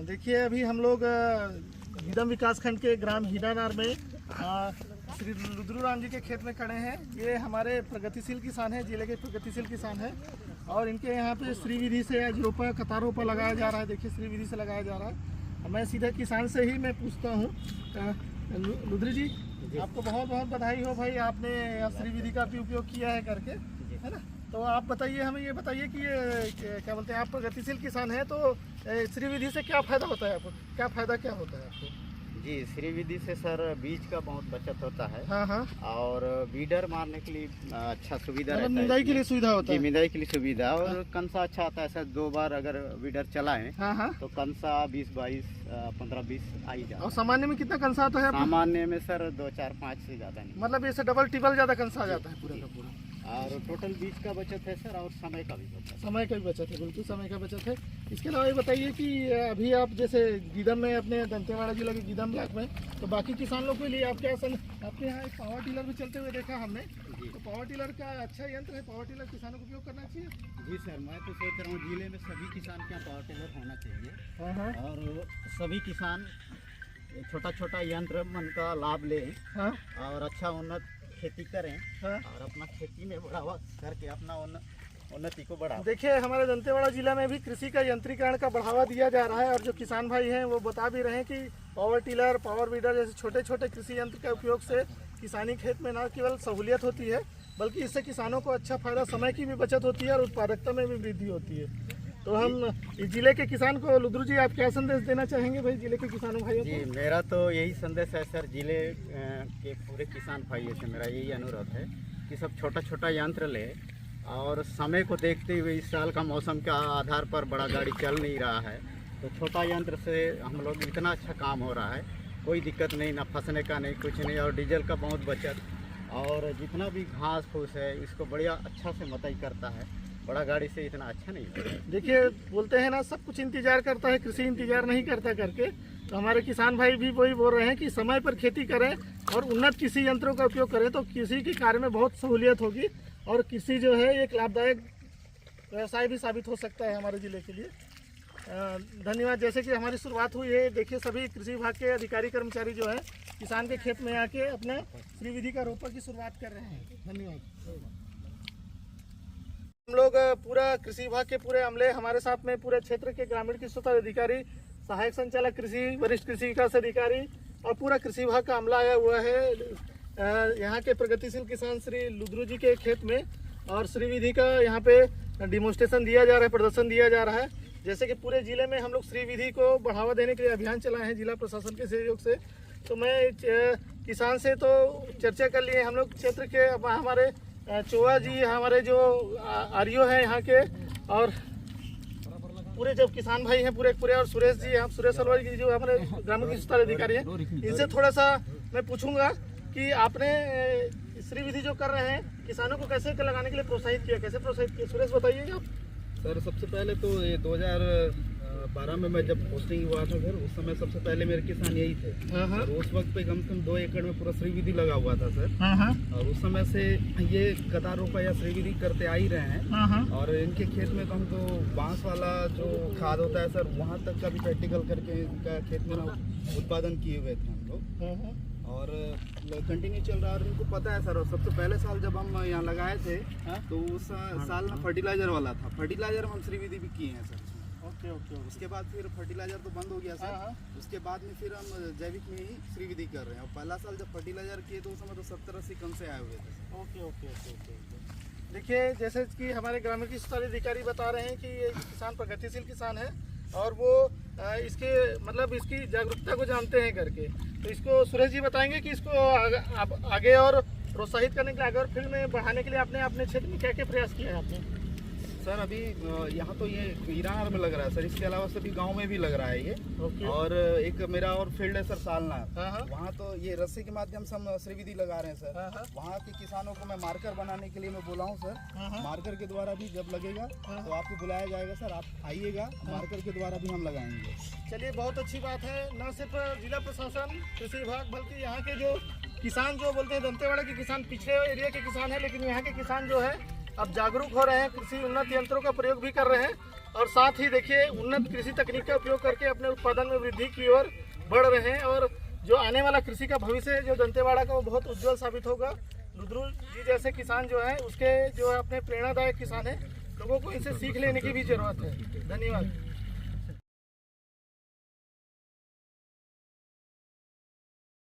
देखिए अभी हम लोग हीडम विकासखंड के ग्राम हीडानार में श्री रुद्रू राम जी के खेत में खड़े हैं। ये हमारे प्रगतिशील किसान हैं, जिले के प्रगतिशील किसान हैं और इनके यहाँ पे श्री विधि से आज रोपा कतार रोपा लगाया जा रहा है। देखिए श्री विधि से लगाया जा रहा है। मैं सीधे किसान से ही मैं पूछता हूँ, रुद्र जी आपको बहुत बहुत बधाई हो भाई, आपने श्री विधि का भी उपयोग किया है करके, है ना। तो आप बताइए, हमें ये बताइए कि ये क्या बोलते हैं, आप प्रगतिशील किसान हैं तो श्री विधि से क्या फ़ायदा होता है आपको, क्या फ़ायदा क्या होता है आपको? जी, श्री विधि से सर बीज का बहुत बचत होता है। हाँ हाँ। और बीडर मारने के लिए अच्छा सुविधा रहता है, निंदाई के लिए सुविधा होता है। निंदाई के लिए सुविधा और कंसा अच्छा आता है सर। 2 बार अगर बीडर चलाएं हाँ तो कंसा 20-22 15-20 आ ही जाता है। और सामान्य में कितना कंसा आता है? सामान्य में सर 2 4 5 से ज़्यादा नहीं, मतलब इससे डबल ट्रिपल ज़्यादा कंसा आ जाता है पूरा का पूरा। और टोटल बीज का बचत है सर, और समय का भी बचत है। समय का भी बचत है, बिल्कुल समय का बचत है। इसके अलावा ये बताइए कि अभी आप जैसे गीदम में, अपने दंतेवाड़ा जिला के गीदम ब्लॉक में, तो बाकी किसान लोग के लिए आप क्या आपके यहाँ एक पावर टिलर भी चलते हुए देखा हमने, तो पावर टिलर का अच्छा यंत्र है, पावर टिलर किसानों को उपयोग करना चाहिए। जी सर, मैं तो सोच रहा हूँ जिले में सभी किसान के यहाँ पावर टिलर होना चाहिए। हाँ और सभी किसान छोटा छोटा यंत्र मन का लाभ लें हाँ और अच्छा उन्नत खेती करें हाँ। और अपना खेती में बढ़ावा करके अपना उन्नति को बढ़ावा। देखिए हमारे दंतेवाड़ा जिला में भी कृषि का यंत्रीकरण का बढ़ावा दिया जा रहा है और जो किसान भाई हैं वो बता भी रहे हैं कि पावर टिलर, पावर वीडर जैसे छोटे छोटे कृषि यंत्र के उपयोग से किसानी खेत में न केवल सहूलियत होती है बल्कि इससे किसानों को अच्छा फायदा, समय की भी बचत होती है और उत्पादकता में भी वृद्धि होती है। तो हम इस जिले के किसान को, रुद्र जी आप क्या संदेश देना चाहेंगे भाई जिले के किसानों भाइयों को? जी, मेरा तो यही संदेश है सर, जिले के पूरे किसान भाइयों से मेरा यही अनुरोध है कि सब छोटा छोटा यंत्र ले और समय को देखते हुए, इस साल का मौसम के आधार पर बड़ा गाड़ी चल नहीं रहा है, तो छोटा यंत्र से हम लोग इतना अच्छा काम हो रहा है, कोई दिक्कत नहीं, ना फंसने का नहीं, कुछ नहीं, और डीजल का बहुत बचत, और जितना भी घास फूस है इसको बढ़िया अच्छा से मताई करता है। बड़ा गाड़ी से इतना अच्छा नहीं है। देखिए बोलते हैं ना, सब कुछ इंतजार करता है, कृषि इंतजार नहीं करता करके, तो हमारे किसान भाई भी वही बोल रहे हैं कि समय पर खेती करें और उन्नत कृषि यंत्रों का उपयोग करें तो कृषि के कार्य में बहुत सहूलियत होगी और कृषि जो है एक लाभदायक व्यवसाय भी साबित हो सकता है हमारे ज़िले के लिए। धन्यवाद। जैसे कि हमारी शुरुआत हुई है, देखिए सभी कृषि विभाग के अधिकारी कर्मचारी जो है किसान के खेत में आके अपने श्री विधि का रोपा की शुरुआत कर रहे हैं। धन्यवाद। हम लोग पूरा कृषि विभाग के पूरे अमले हमारे साथ में, पूरे क्षेत्र के ग्रामीण कृषि उत्पादन अधिकारी, सहायक संचालक कृषि, वरिष्ठ कृषि विकास अधिकारी और पूरा कृषि विभाग का अमला आया हुआ है यहाँ के प्रगतिशील किसान श्री रुद्रू जी के खेत में, और श्री विधि का यहाँ पे डिमोन्स्ट्रेशन दिया जा रहा है, प्रदर्शन दिया जा रहा है। जैसे कि पूरे जिले में हम लोग श्री विधि को बढ़ावा देने के लिए अभियान चलाए हैं जिला प्रशासन के सहयोग से। तो मैं किसान से तो चर्चा कर लिए हम लोग, क्षेत्र के हमारे चौहा जी, हमारे जो आरओ हैं यहाँ के, और पूरे जब किसान भाई हैं पूरे, और सुरेश जी, हम सुरेश अलवारी जी जो हमारे ग्रामीण कृषि उत्पादन अधिकारी हैं, इनसे थोड़ा सा मैं पूछूंगा कि आपने श्री विधि जो कर रहे हैं किसानों को कैसे लगाने के लिए प्रोत्साहित किया, कैसे प्रोत्साहित किया, सुरेश बताइएगा आप। सर सबसे पहले तो ये 2012 में मैं जब पोस्टिंग हुआ था सर, उस समय सबसे पहले मेरे किसान यही थे। और उस वक्त पे कम से कम 2 एकड़ में पूरा श्री विधि लगा हुआ था सर। और उस समय से ये कतार रोपा या श्री विधि करते आ ही रहे हैं। और इनके खेत में तो हम तो बांस वाला जो खाद होता है सर, वहाँ तक का भी प्रैक्टिकल करके इनका खेत में उत्पादन किए हुए थे हम लोग, और कंटिन्यू चल रहा है। और इनको पता है सर, और सबसे पहले साल जब हम यहाँ लगाए थे तो उस साल ना फर्टिलाइजर वाला था, फर्टिलाइजर हम श्री विधि भी किए हैं सर। ओके। उसके बाद फिर फर्टिलाइजर तो बंद हो गया सर। उसके बाद में फिर हम जैविक में ही श्री विधि कर रहे हैं। और पहला साल जब फर्टिलाइजर किए तो उस समय तो 70-80 कम से आए हुए थे। ओके। देखिए जैसे कि हमारे ग्रामीण कृषि उत्पादन अधिकारी बता रहे हैं कि ये किसान प्रगतिशील किसान है और वो इसके मतलब इसकी जागरूकता को जानते हैं करके। तो इसको सुरेश जी बताएंगे कि इसको आगे और प्रोत्साहित करने के लिए, आगे और फील्ड में बढ़ाने के लिए आपने अपने क्षेत्र में क्या क्या प्रयास किया है आपने? सर अभी यहाँ तो ये हीरानार में लग रहा है सर, इसके अलावा सभी गांव में भी लग रहा है ये। और एक मेरा और फील्ड है सर सालनार, वहाँ तो ये रस्सी के माध्यम से हम श्री विधि लगा रहे हैं सर। वहाँ के किसानों को मैं मार्कर बनाने के लिए मैं बोला हूँ सर। मार्कर के द्वारा भी जब लगेगा तो आपको बुलाया जाएगा सर, आप आइएगा, मार्कर के द्वारा भी हम लगाएंगे। चलिए बहुत अच्छी बात है। न सिर्फ जिला प्रशासन, कृषि विभाग, बल्कि यहाँ के जो किसान जो बोलते हैं दंतेवाड़ा के किसान पिछड़े एरिया के किसान हैं, लेकिन यहाँ के किसान जो है अब जागरूक हो रहे हैं, कृषि उन्नत यंत्रों का प्रयोग भी कर रहे हैं और साथ ही देखिए उन्नत कृषि तकनीक का उपयोग करके अपने उत्पादन में वृद्धि की ओर बढ़ रहे हैं और जो आने वाला कृषि का भविष्य है जो दंतेवाड़ा का वो बहुत उज्जवल साबित होगा। रुद्रु जी जैसे किसान जो हैं उसके जो है अपने प्रेरणादायक किसान हैं, लोगों को इनसे सीख लेने की भी जरूरत है। धन्यवाद।